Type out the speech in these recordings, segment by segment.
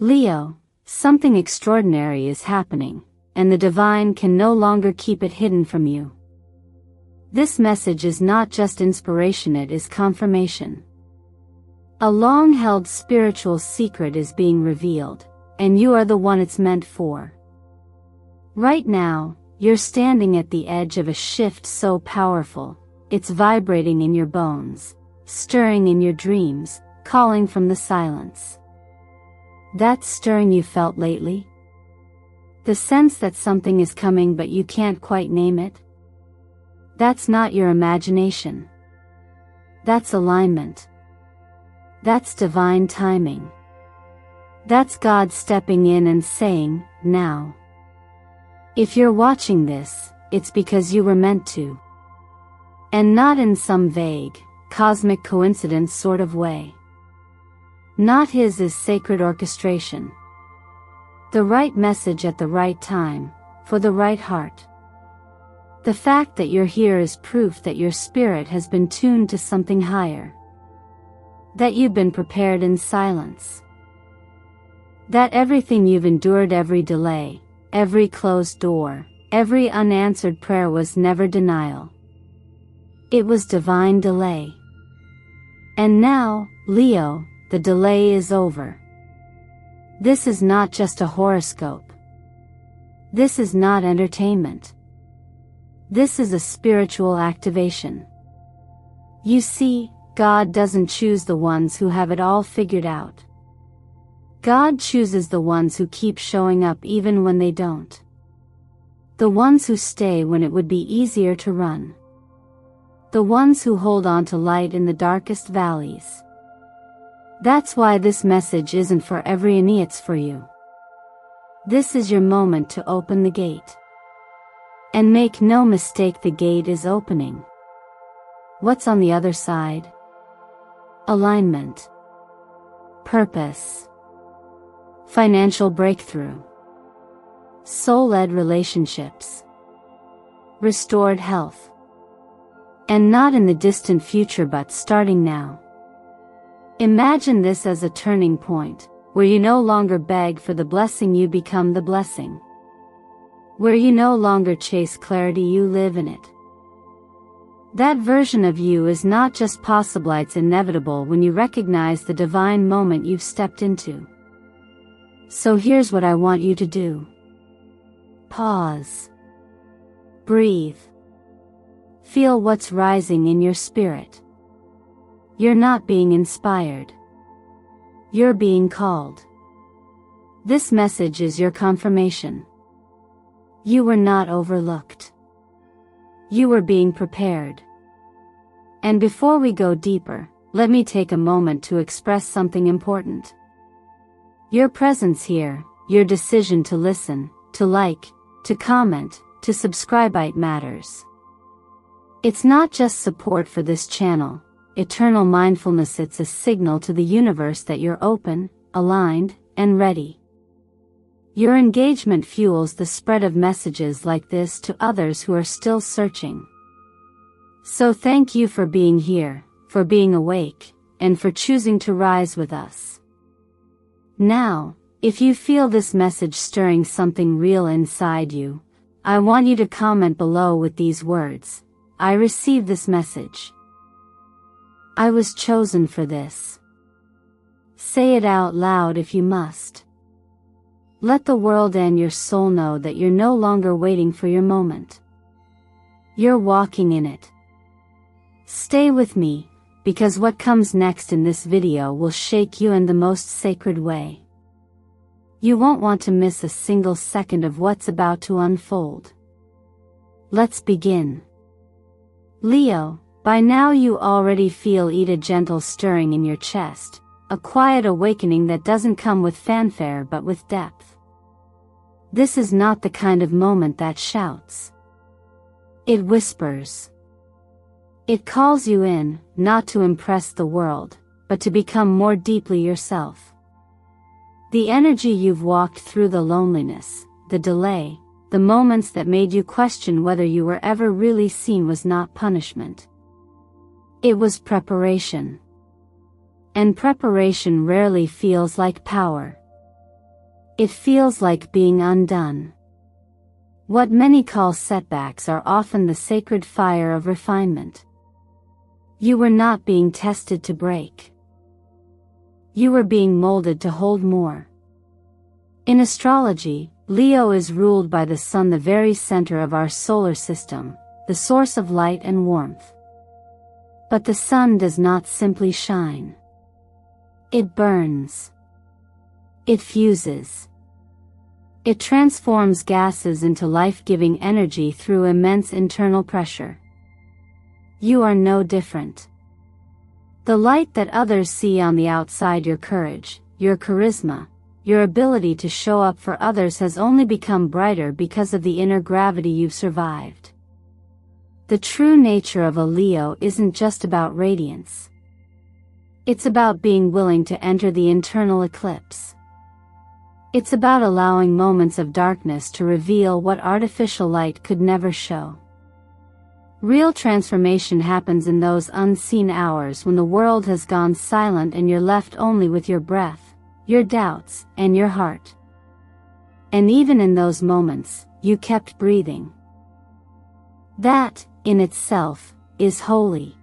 Leo, something extraordinary is happening, and the divine can no longer keep it hidden from you. This message is not just inspiration, it is confirmation. A long-held spiritual secret is being revealed, and you are the one it's meant for. Right now, you're standing at the edge of a shift so powerful, it's vibrating in your bones, stirring in your dreams, calling from the silence. That stirring you felt lately? The sense that something is coming but you can't quite name it? That's not your imagination. That's alignment. That's divine timing. That's God stepping in and saying, now. If you're watching this, it's because you were meant to. And not in some vague, cosmic coincidence sort of way. Not his is sacred orchestration. The right message at the right time, for the right heart. The fact that you're here is proof that your spirit has been tuned to something higher. That you've been prepared in silence. That everything you've endured, every delay, every closed door, every unanswered prayer was never denial. It was divine delay. And now, Leo, the delay is over. This is not just a horoscope. This is not entertainment. This is a spiritual activation. You see, God doesn't choose the ones who have it all figured out. God chooses the ones who keep showing up even when they don't. The ones who stay when it would be easier to run. The ones who hold on to light in the darkest valleys. That's why this message isn't for everyone, it's for you. This is your moment to open the gate. And make no mistake, the gate is opening. What's on the other side? Alignment. Purpose. Financial breakthrough. Soul-led relationships. Restored health. And not in the distant future but starting now. Imagine this as a turning point, where you no longer beg for the blessing, you become the blessing. Where you no longer chase clarity, you live in it. That version of you is not just possible, it's inevitable when you recognize the divine moment you've stepped into. So here's what I want you to do. Pause. Breathe. Feel what's rising in your spirit. You're not being inspired. You're being called. This message is your confirmation. You were not overlooked. You were being prepared. And before we go deeper, let me take a moment to express something important. Your presence here, your decision to listen, to like, to comment, to subscribe, it matters. It's not just support for this channel, eternal mindfulness, it's a signal to the universe that you're open, aligned, and ready. Your engagement fuels the spread of messages like this to others who are still searching. So thank you for being here, for being awake, and for choosing to rise with us. Now, if you feel this message stirring something real inside you, I want you to comment below with these words: I received this message. I was chosen for this. Say it out loud if you must. Let the world and your soul know that you're no longer waiting for your moment. You're walking in it. Stay with me, because what comes next in this video will shake you in the most sacred way. You won't want to miss a single second of what's about to unfold. Let's begin. Leo, by now you already feel a gentle stirring in your chest, a quiet awakening that doesn't come with fanfare but with depth. This is not the kind of moment that shouts. It whispers. It calls you in, not to impress the world, but to become more deeply yourself. The energy you've walked through, the loneliness, the delay, the moments that made you question whether you were ever really seen, was not punishment. It was preparation. And preparation rarely feels like power. It feels like being undone. What many call setbacks are often the sacred fire of refinement. You were not being tested to break. You were being molded to hold more. In astrology, Leo is ruled by the sun, the very center of our solar system, the source of light and warmth. But the sun does not simply shine. It burns. It fuses. It transforms gases into life-giving energy through immense internal pressure. You are no different. The light that others see on the outside, your courage, your charisma, your ability to show up for others, has only become brighter because of the inner gravity you've survived. The true nature of a Leo isn't just about radiance. It's about being willing to enter the internal eclipse. It's about allowing moments of darkness to reveal what artificial light could never show. Real transformation happens in those unseen hours when the world has gone silent and you're left only with your breath, your doubts, and your heart. And even in those moments, you kept breathing. That, in itself, is holy.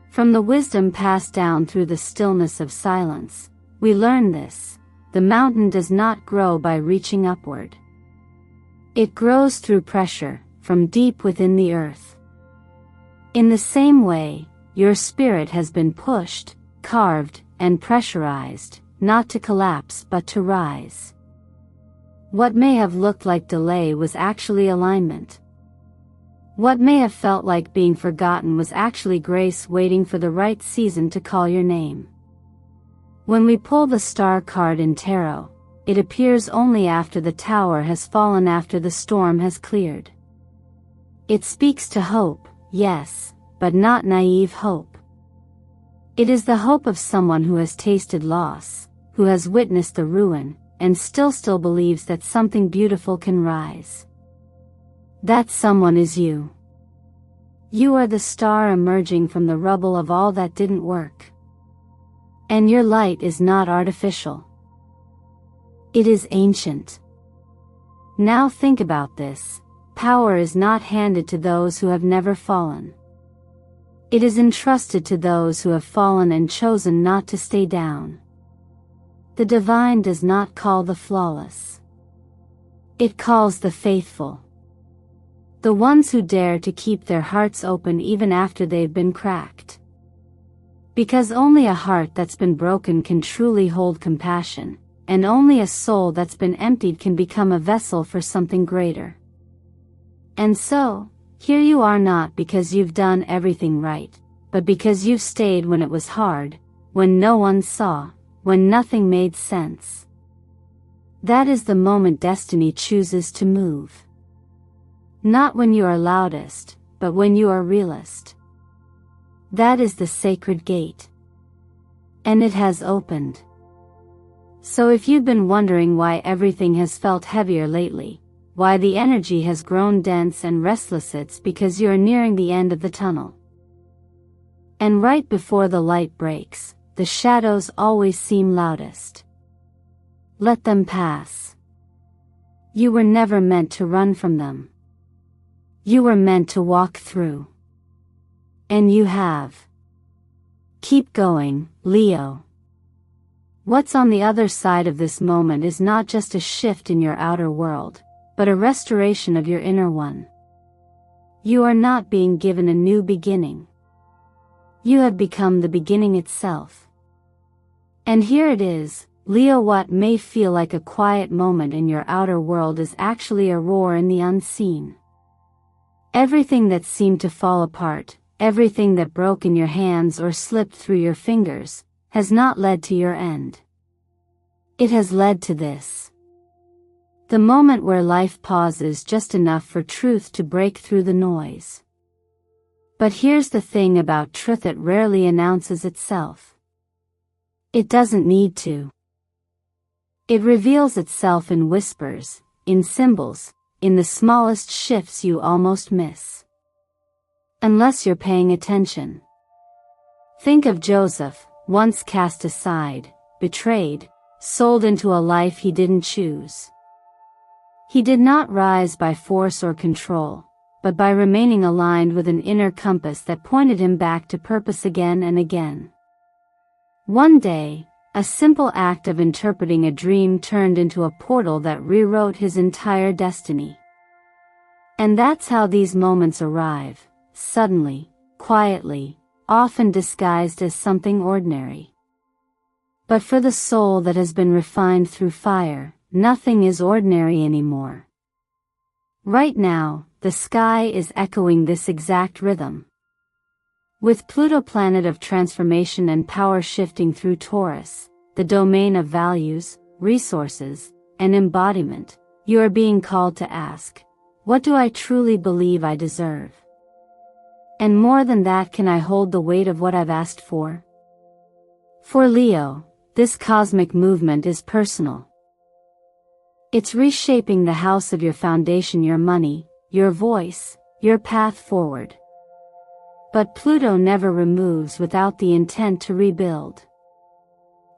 From the wisdom passed down through the stillness of silence, we learn this: the mountain does not grow by reaching upward. It grows through pressure, from deep within the earth. In the same way, your spirit has been pushed, carved, and pressurized, not to collapse but to rise. What may have looked like delay was actually alignment. What may have felt like being forgotten was actually grace waiting for the right season to call your name. When we pull the star card in tarot, it appears only after the tower has fallen, after the storm has cleared. It speaks to hope, yes, but not naive hope. It is the hope of someone who has tasted loss, who has witnessed the ruin, and still believes that something beautiful can rise. That someone is you. You are the star emerging from the rubble of all that didn't work. And your light is not artificial. It is ancient. Now think about this: power is not handed to those who have never fallen. It is entrusted to those who have fallen and chosen not to stay down. The divine does not call the flawless. It calls the faithful. The ones who dare to keep their hearts open even after they've been cracked. Because only a heart that's been broken can truly hold compassion, and only a soul that's been emptied can become a vessel for something greater. And so, here you are, not because you've done everything right, but because you've stayed when it was hard, when no one saw, when nothing made sense. That is the moment destiny chooses to move. Not when you are loudest, but when you are realest. That is the sacred gate. And it has opened. So if you've been wondering why everything has felt heavier lately, why the energy has grown dense and restless, it's because you are nearing the end of the tunnel. And right before the light breaks, the shadows always seem loudest. Let them pass. You were never meant to run from them. You were meant to walk through. And you have. Keep going, Leo. What's on the other side of this moment is not just a shift in your outer world, but a restoration of your inner one. You are not being given a new beginning. You have become the beginning itself. And here it is, Leo: what may feel like a quiet moment in your outer world is actually a roar in the unseen. Everything that seemed to fall apart, everything that broke in your hands or slipped through your fingers, has not led to your end. It has led to this. The moment where life pauses just enough for truth to break through the noise. But here's the thing about truth: it rarely announces itself. It doesn't need to. It reveals itself in whispers, in symbols, in the smallest shifts you almost miss. Unless you're paying attention. Think of Joseph, once cast aside, betrayed, sold into a life he didn't choose. He did not rise by force or control, but by remaining aligned with an inner compass that pointed him back to purpose again and again. One day, a simple act of interpreting a dream turned into a portal that rewrote his entire destiny. And that's how these moments arrive, suddenly, quietly, often disguised as something ordinary. But for the soul that has been refined through fire, nothing is ordinary anymore. Right now, the sky is echoing this exact rhythm. With Pluto, planet of transformation and power, shifting through Taurus, the domain of values, resources, and embodiment, you are being called to ask, what do I truly believe I deserve? And more than that, can I hold the weight of what I've asked for? For Leo, this cosmic movement is personal. It's reshaping the house of your foundation, your money, your voice, your path forward. But Pluto never removes without the intent to rebuild.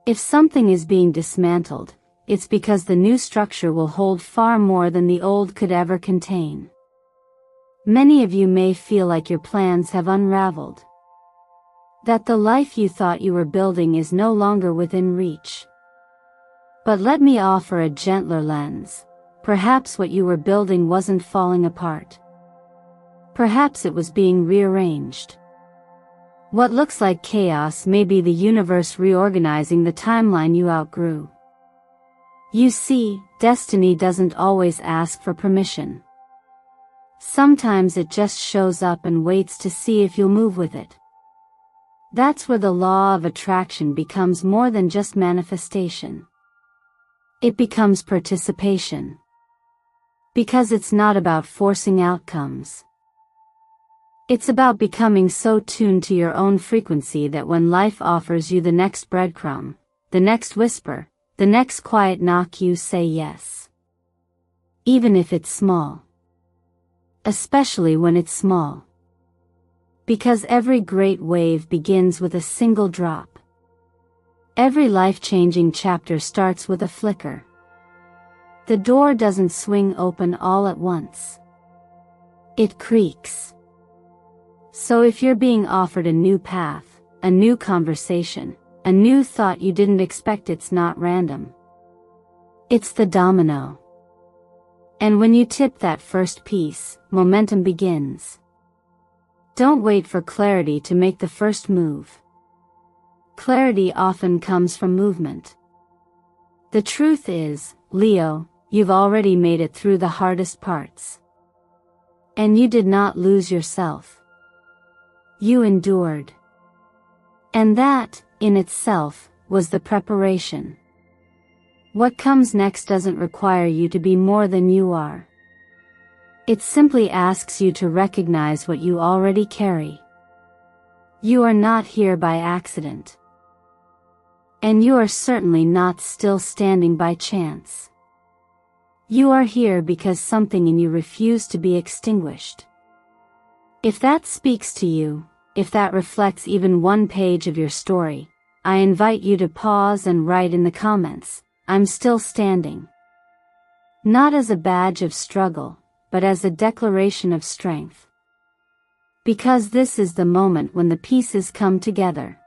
If something is being dismantled, it's because the new structure will hold far more than the old could ever contain. Many of you may feel like your plans have unraveled. That the life you thought you were building is no longer within reach. But let me offer a gentler lens. Perhaps what you were building wasn't falling apart. Perhaps it was being rearranged. What looks like chaos may be the universe reorganizing the timeline you outgrew. You see, destiny doesn't always ask for permission. Sometimes it just shows up and waits to see if you'll move with it. That's where the law of attraction becomes more than just manifestation. It becomes participation. Because it's not about forcing outcomes. It's about becoming so tuned to your own frequency that when life offers you the next breadcrumb, the next whisper, the next quiet knock, you say yes. Even if it's small. Especially when it's small. Because every great wave begins with a single drop. Every life-changing chapter starts with a flicker. The door doesn't swing open all at once. It creaks. So if you're being offered a new path, a new conversation, a new thought you didn't expect, it's not random. It's the domino. And when you tip that first piece, momentum begins. Don't wait for clarity to make the first move. Clarity often comes from movement. The truth is, Leo, you've already made it through the hardest parts. And you did not lose yourself. You endured. And that, in itself, was the preparation. What comes next doesn't require you to be more than you are. It simply asks you to recognize what you already carry. You are not here by accident. And you are certainly not still standing by chance. You are here because something in you refused to be extinguished. If that speaks to you, if that reflects even one page of your story, I invite you to pause and write in the comments, I'm still standing. Not as a badge of struggle, but as a declaration of strength. Because this is the moment when the pieces come together.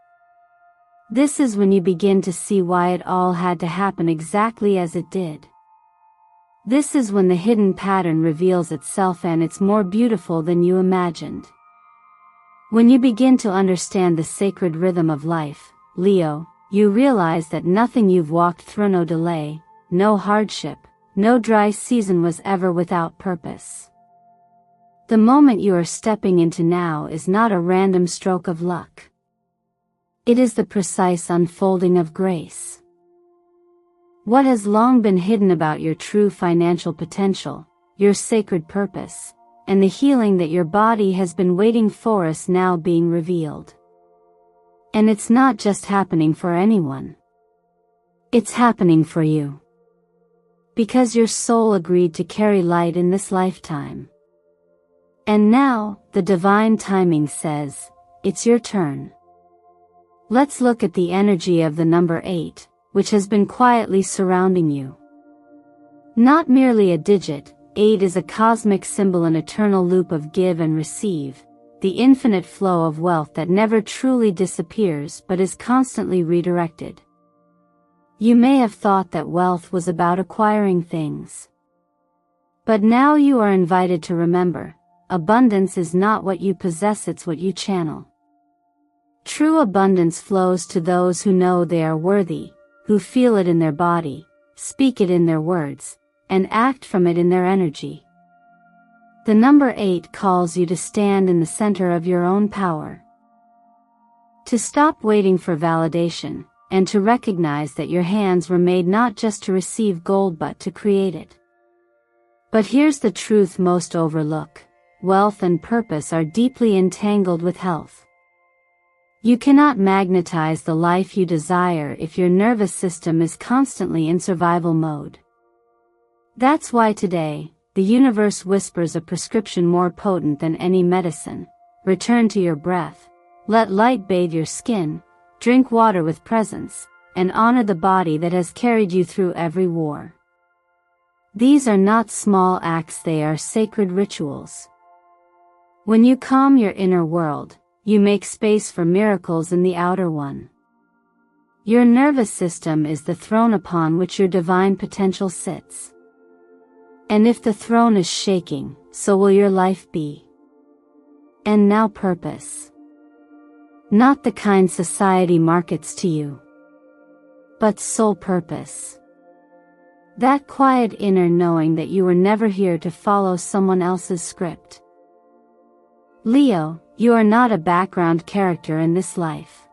This is when you begin to see why it all had to happen exactly as it did. This is when the hidden pattern reveals itself, and it's more beautiful than you imagined. When you begin to understand the sacred rhythm of life, Leo, you realize that nothing you've walked through, no delay, no hardship, no dry season was ever without purpose. The moment you are stepping into now is not a random stroke of luck. It is the precise unfolding of grace. What has long been hidden about your true financial potential, your sacred purpose, and the healing that your body has been waiting for is now being revealed. And it's not just happening for anyone. It's happening for you. Because your soul agreed to carry light in this lifetime. And now, the divine timing says, it's your turn. Let's look at the energy of the number 8, which has been quietly surrounding you. Not merely a digit, 8 is a cosmic symbol, an eternal loop of give and receive, the infinite flow of wealth that never truly disappears but is constantly redirected. You may have thought that wealth was about acquiring things. But now you are invited to remember, abundance is not what you possess, it's what you channel. True abundance flows to those who know they are worthy, who feel it in their body, speak it in their words, and act from it in their energy. The number 8 calls you to stand in the center of your own power. To stop waiting for validation, and to recognize that your hands were made not just to receive gold but to create it. But here's the truth most overlook: wealth and purpose are deeply entangled with health. You cannot magnetize the life you desire if your nervous system is constantly in survival mode. That's why today, the universe whispers a prescription more potent than any medicine: return to your breath, let light bathe your skin, drink water with presence, and honor the body that has carried you through every war. These are not small acts, they are sacred rituals. When you calm your inner world, you make space for miracles in the outer one. Your nervous system is the throne upon which your divine potential sits. And if the throne is shaking, so will your life be. And now purpose. Not the kind society markets to you, but soul purpose. That quiet inner knowing that you were never here to follow someone else's script. Leo, you are not a background character in this life.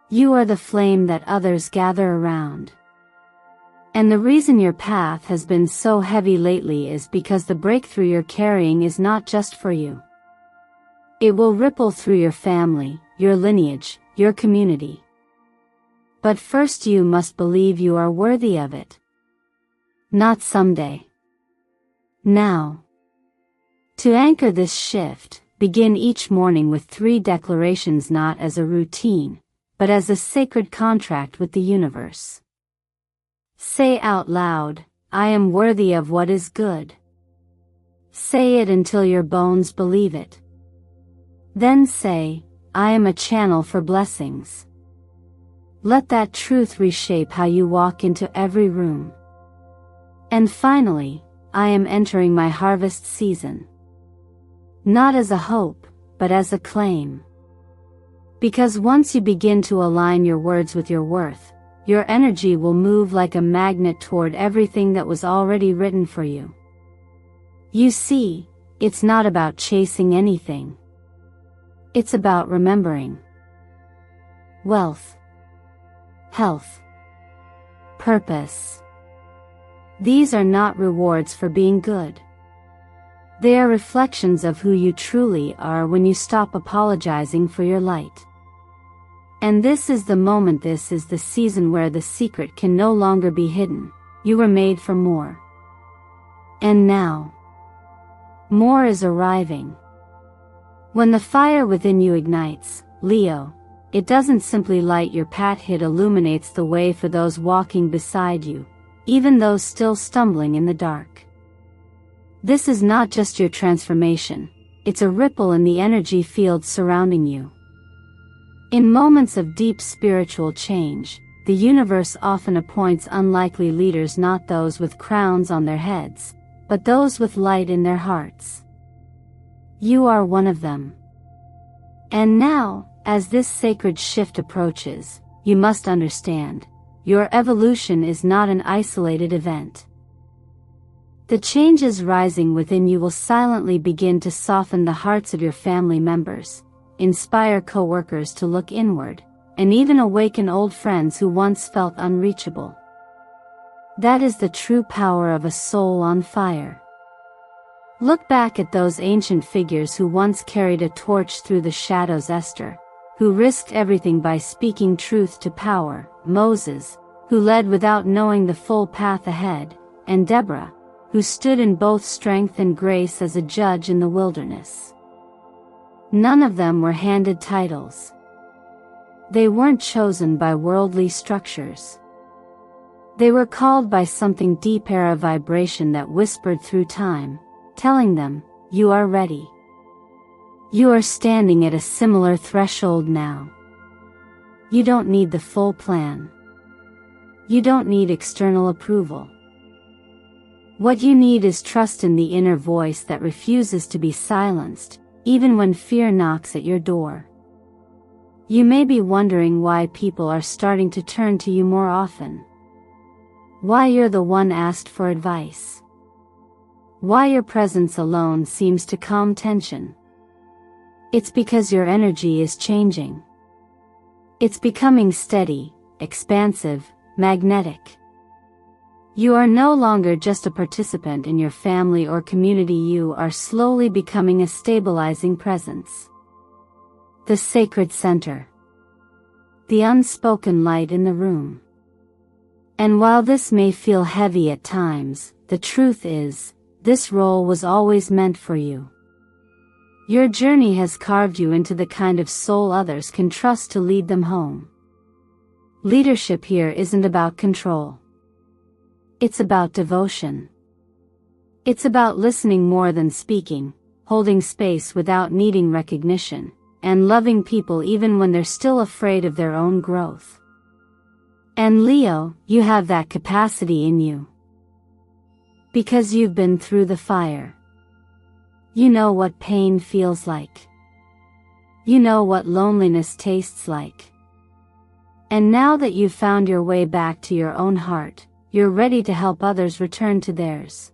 You are the flame that others gather around. And the reason your path has been so heavy lately is because the breakthrough you're carrying is not just for you. It will ripple through your family, your lineage, your community. But first you must believe you are worthy of it. Not someday. Now. To anchor this shift, begin each morning with 3 declarations, not as a routine, but as a sacred contract with the universe. Say out loud, I am worthy of what is good. Say it until your bones believe it. Then say, I am a channel for blessings. Let that truth reshape how you walk into every room. And finally, I am entering my harvest season. Not as a hope, but as a claim. Because once you begin to align your words with your worth, your energy will move like a magnet toward everything that was already written for you. You see, it's not about chasing anything. It's about remembering. Wealth, health, purpose. These are not rewards for being good. They are reflections of who you truly are when you stop apologizing for your light. And this is the moment, this is the season where the secret can no longer be hidden. You were made for more. And now, more is arriving. When the fire within you ignites, Leo, it doesn't simply light your path, it illuminates the way for those walking beside you, even those still stumbling in the dark. This is not just your transformation, it's a ripple in the energy field surrounding you. In moments of deep spiritual change, the universe often appoints unlikely leaders, not those with crowns on their heads, but those with light in their hearts. You are one of them. And now, as this sacred shift approaches, you must understand, your evolution is not an isolated event. The changes rising within you will silently begin to soften the hearts of your family members, inspire co-workers to look inward, and even awaken old friends who once felt unreachable. That is the true power of a soul on fire. Look back at those ancient figures who once carried a torch through the shadows: Esther, who risked everything by speaking truth to power; Moses, who led without knowing the full path ahead; and Deborah, who stood in both strength and grace as a judge in the wilderness. None of them were handed titles. They weren't chosen by worldly structures. They were called by something deeper, a vibration that whispered through time, telling them, "You are ready." You are standing at a similar threshold now. You don't need the full plan. You don't need external approval. What you need is trust in the inner voice that refuses to be silenced, even when fear knocks at your door. You may be wondering why people are starting to turn to you more often. Why you're the one asked for advice. Why your presence alone seems to calm tension. It's because your energy is changing. It's becoming steady, expansive, magnetic. You are no longer just a participant in your family or community, you are slowly becoming a stabilizing presence. The sacred center. The unspoken light in the room. And while this may feel heavy at times, the truth is, this role was always meant for you. Your journey has carved you into the kind of soul others can trust to lead them home. Leadership here isn't about control. It's about devotion. It's about listening more than speaking, holding space without needing recognition, and loving people even when they're still afraid of their own growth. And Leo, you have that capacity in you. Because you've been through the fire. You know what pain feels like. You know what loneliness tastes like. And now that you've found your way back to your own heart, you're ready to help others return to theirs.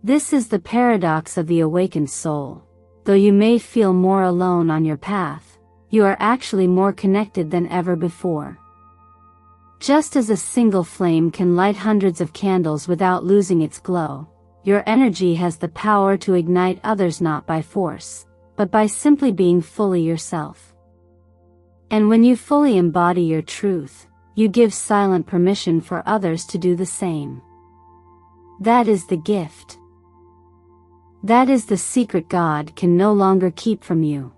This is the paradox of the awakened soul. Though you may feel more alone on your path, you are actually more connected than ever before. Just as a single flame can light hundreds of candles without losing its glow, your energy has the power to ignite others not by force, but by simply being fully yourself. And when you fully embody your truth, you give silent permission for others to do the same. That is the gift. That is the secret God can no longer keep from you.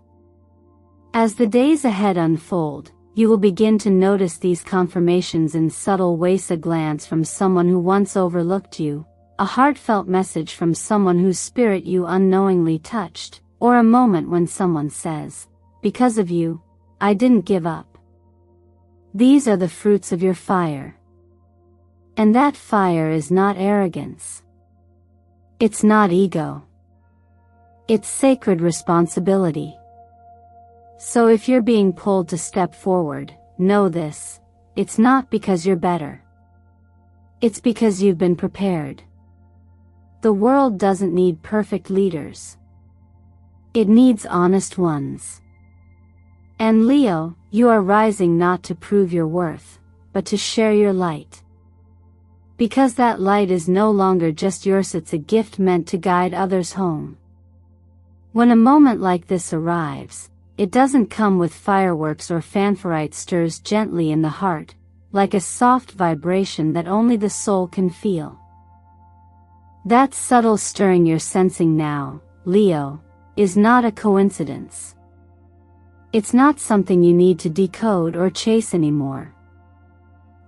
As the days ahead unfold, you will begin to notice these confirmations in subtle ways: a glance from someone who once overlooked you, a heartfelt message from someone whose spirit you unknowingly touched, or a moment when someone says, "Because of you, I didn't give up." These are the fruits of your fire. And that fire is not arrogance. It's not ego. It's sacred responsibility. So if you're being pulled to step forward, know this: it's not because you're better. It's because you've been prepared. The world doesn't need perfect leaders. It needs honest ones. And Leo, you are rising not to prove your worth, but to share your light. Because that light is no longer just yours, it's a gift meant to guide others home. When a moment like this arrives, it doesn't come with fireworks or fanfare. It stirs gently in the heart, like a soft vibration that only the soul can feel. That subtle stirring you're sensing now, Leo, is not a coincidence. It's not something you need to decode or chase anymore.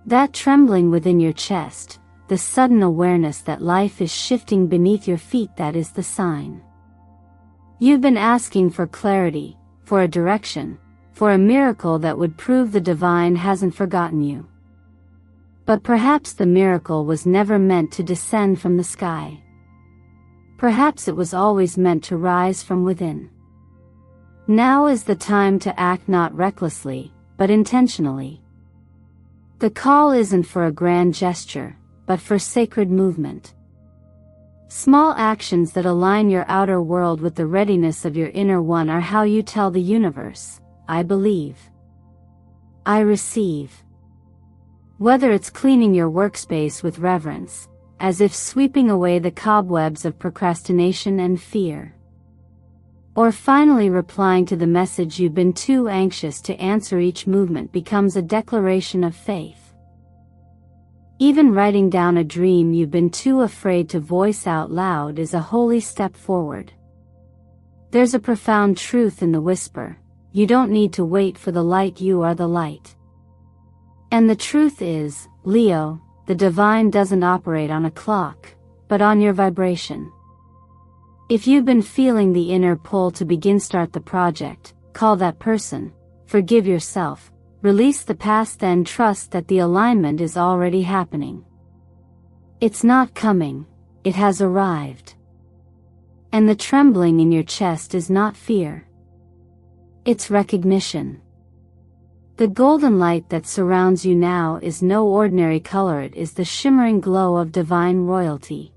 That trembling within your chest, the sudden awareness that life is shifting beneath your feet, that is the sign. You've been asking for clarity, for a direction, for a miracle that would prove the divine hasn't forgotten you. But perhaps the miracle was never meant to descend from the sky. Perhaps it was always meant to rise from within. Now is the time to act, not recklessly, but intentionally. The call isn't for a grand gesture, but for sacred movement. Small actions that align your outer world with the readiness of your inner one are how you tell the universe, "I believe. I receive." Whether it's cleaning your workspace with reverence, as if sweeping away the cobwebs of procrastination and fear, or finally replying to the message you've been too anxious to answer, each movement becomes a declaration of faith. Even writing down a dream you've been too afraid to voice out loud is a holy step forward. There's a profound truth in the whisper: you don't need to wait for the light, you are the light. And the truth is, Leo, the divine doesn't operate on a clock, but on your vibration. If you've been feeling the inner pull to start the project, call that person, forgive yourself, release the past, then trust that the alignment is already happening. It's not coming, it has arrived. And the trembling in your chest is not fear. It's recognition. The golden light that surrounds you now is no ordinary color, it is the shimmering glow of divine royalty.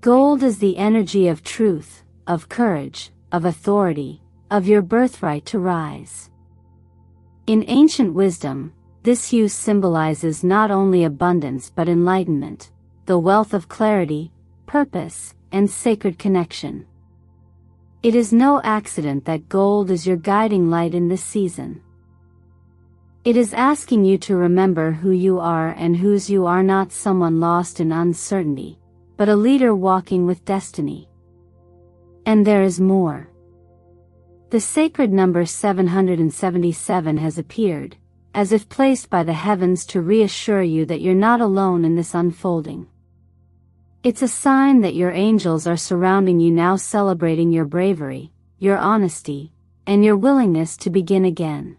Gold is the energy of truth, of courage, of authority, of your birthright to rise. In ancient wisdom, this hue symbolizes not only abundance but enlightenment, the wealth of clarity, purpose, and sacred connection. It is no accident that gold is your guiding light in this season. It is asking you to remember who you are and whose you are, not someone lost in uncertainty, but a leader walking with destiny. And there is more. The sacred number 777 has appeared, as if placed by the heavens to reassure you that you're not alone in this unfolding. It's a sign that your angels are surrounding you now, celebrating your bravery, your honesty, and your willingness to begin again.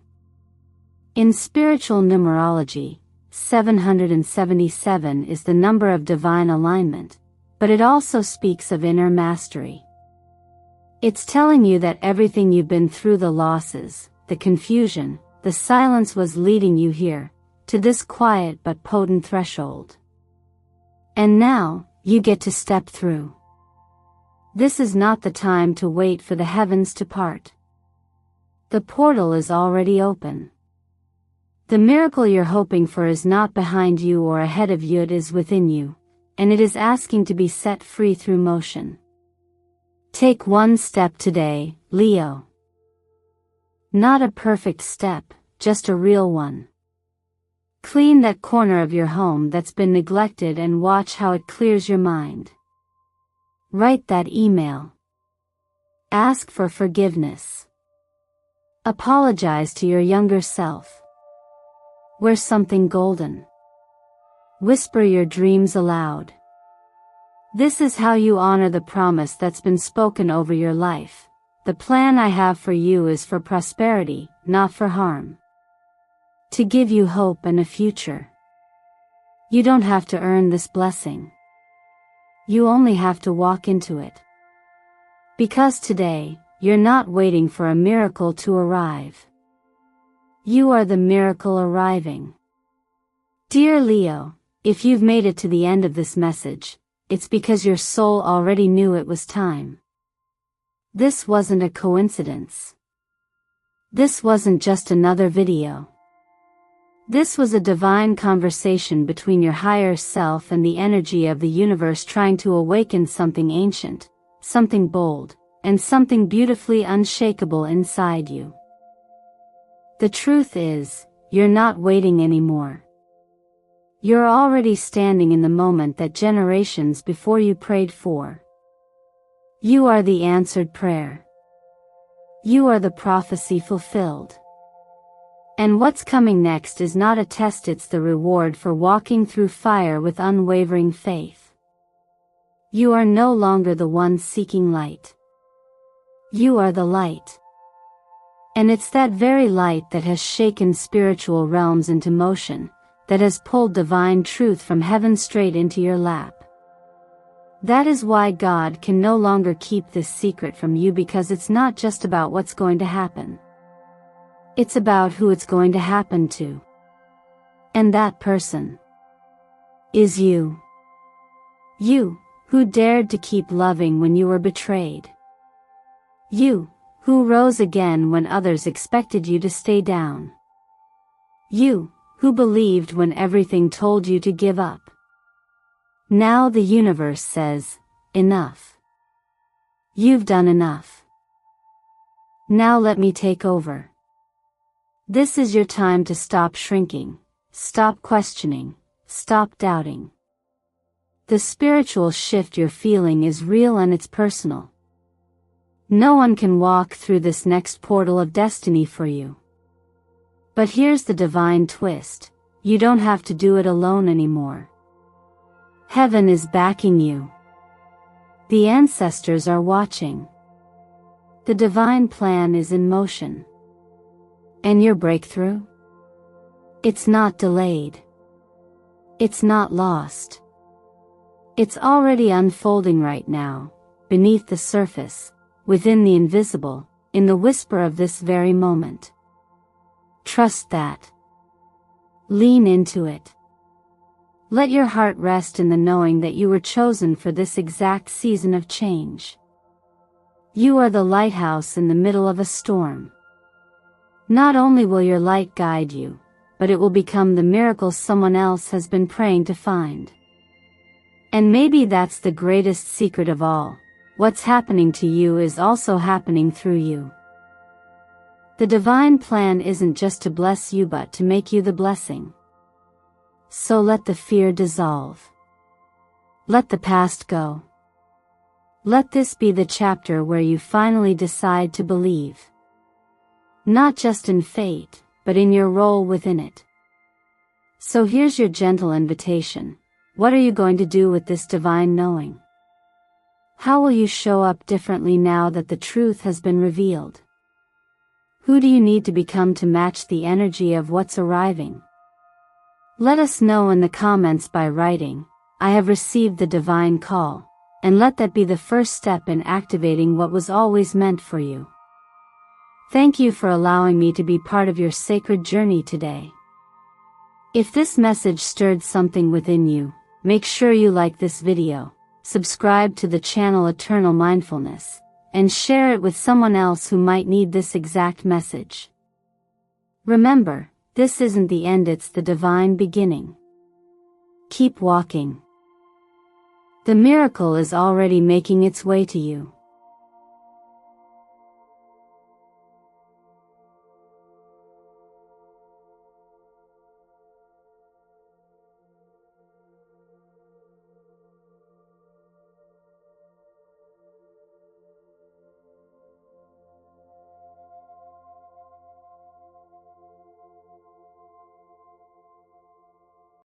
In spiritual numerology, 777 is the number of divine alignment, but it also speaks of inner mastery. It's telling you that everything you've been through, the losses, the confusion, the silence, was leading you here, to this quiet but potent threshold. And now, you get to step through. This is not the time to wait for the heavens to part. The portal is already open. The miracle you're hoping for is not behind you or ahead of you, it is within you, and it is asking to be set free through motion. Take one step today, Leo. Not a perfect step, just a real one. Clean that corner of your home that's been neglected and watch how it clears your mind. Write that email. Ask for forgiveness. Apologize to your younger self. Wear something golden. Whisper your dreams aloud. This is how you honor the promise that's been spoken over your life. The plan I have for you is for prosperity, not for harm. To give you hope and a future. You don't have to earn this blessing. You only have to walk into it. Because today, you're not waiting for a miracle to arrive. You are the miracle arriving. Dear Leo, if you've made it to the end of this message, it's because your soul already knew it was time. This wasn't a coincidence. This wasn't just another video. This was a divine conversation between your higher self and the energy of the universe, trying to awaken something ancient, something bold, and something beautifully unshakable inside you. The truth is, you're not waiting anymore. You're already standing in the moment that generations before you prayed for. You are the answered prayer. You are the prophecy fulfilled. And what's coming next is not a test, it's the reward for walking through fire with unwavering faith. You are no longer the one seeking light. You are the light. And it's that very light that has shaken spiritual realms into motion, that has pulled divine truth from heaven straight into your lap. That is why God can no longer keep this secret from you, because it's not just about what's going to happen. It's about who it's going to happen to. And that person is you. You, who dared to keep loving when you were betrayed. You, who rose again when others expected you to stay down. You, who believed when everything told you to give up. Now the universe says, enough. You've done enough. Now let me take over. This is your time to stop shrinking, stop questioning, stop doubting. The spiritual shift you're feeling is real and it's personal. No one can walk through this next portal of destiny for you. But here's the divine twist. You don't have to do it alone anymore. Heaven is backing you. The ancestors are watching. The divine plan is in motion. And your breakthrough? It's not delayed. It's not lost. It's already unfolding right now, beneath the surface, within the invisible, in the whisper of this very moment. Trust that. Lean into it. Let your heart rest in the knowing that you were chosen for this exact season of change. You are the lighthouse in the middle of a storm. Not only will your light guide you, but it will become the miracle someone else has been praying to find. And maybe that's the greatest secret of all. What's happening to you is also happening through you. The divine plan isn't just to bless you but to make you the blessing. So let the fear dissolve. Let the past go. Let this be the chapter where you finally decide to believe. Not just in fate, but in your role within it. So here's your gentle invitation. What are you going to do with this divine knowing? How will you show up differently now that the truth has been revealed? Who do you need to become to match the energy of what's arriving? Let us know in the comments by writing, "I have received the divine call," and let that be the first step in activating what was always meant for you. Thank you for allowing me to be part of your sacred journey today. If this message stirred something within you, make sure you like this video, subscribe to the channel Eternal Mindfulness, and share it with someone else who might need this exact message. Remember, this isn't the end, it's the divine beginning. Keep walking. The miracle is already making its way to you.